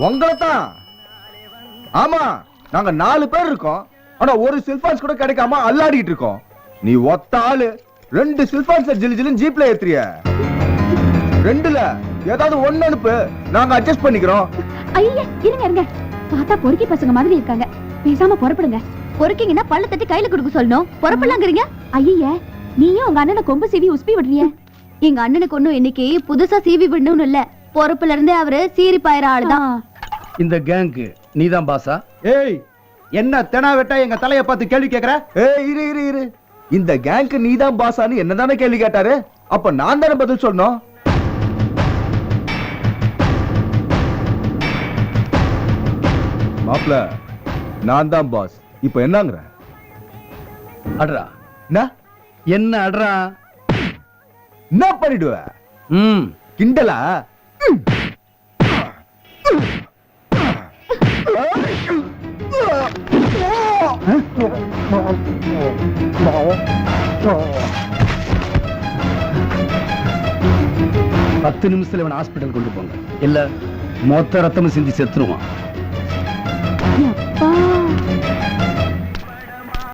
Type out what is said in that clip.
உங்களைத்தான். ஆமா, நாங்க 4 பேர் இருக்கோம். ஆனா ஒரு சில்பான்ஸ் கூட கிடைக்காம அல்லாடிட்டு இருக்கோம். நீ ஒத்த ஆளு 2 சில்பான்ஸ் ஜிலு ஜிலுன்னு ஜீப்ல ஏத்துறிய. 2ல ஏதாவது ஒண்ணு அனுப்பு, நாங்க அட்ஜஸ்ட் பண்ணிக்கிறோம். ஐயா இருங்க இருங்க, பார்த்தா பொறுக்கி பசங்க மாதிரி இருக்காங்க. பேசாம புறப்படுங்க. பொறுக்கிங்கன்னா பல்ல தட்டி கையில கொடுக்க சொல்லணும். புறப்படலாங்கிறீங்க? ஐயா, நீயும் உங்க அண்ணனை கொம்பு சீவி உஸ்பி விடுறீங்க. எங்க அண்ணனுக்கு ஒண்ணும் இன்னைக்கு புதுசா சீவி விடணும்னு இல்ல, பொறுப்புல இருந்தே அவரு சீரி பாயிர ஆளுதான். இந்த கேங்க்கு நீதான் பாசா? ஏய், என்ன தெனா வெட்டா எங்க தலைய பார்த்து கேள்வி கேக்குற? ஏய் இரு இரு இரு, இந்த கேங்க்கு நீதான் பாசான்னு என்னதானே கேள்வி கேட்டாரு. அப்ப நான் தானே பதில் சொல்லணும். மாப்ள, நான் தான் பாஸ். இப்ப என்னங்கற? அட்ரா. என்ன அட்ரா? என்ன பண்ணிடுவ? கிண்டலா? பத்து நிமிஷத்துல இவன் ஹாஸ்பிட்டல் கொண்டு போங்க, இல்ல மொத்த ரத்தமும் சிந்தி செத்துருவான். அப்பா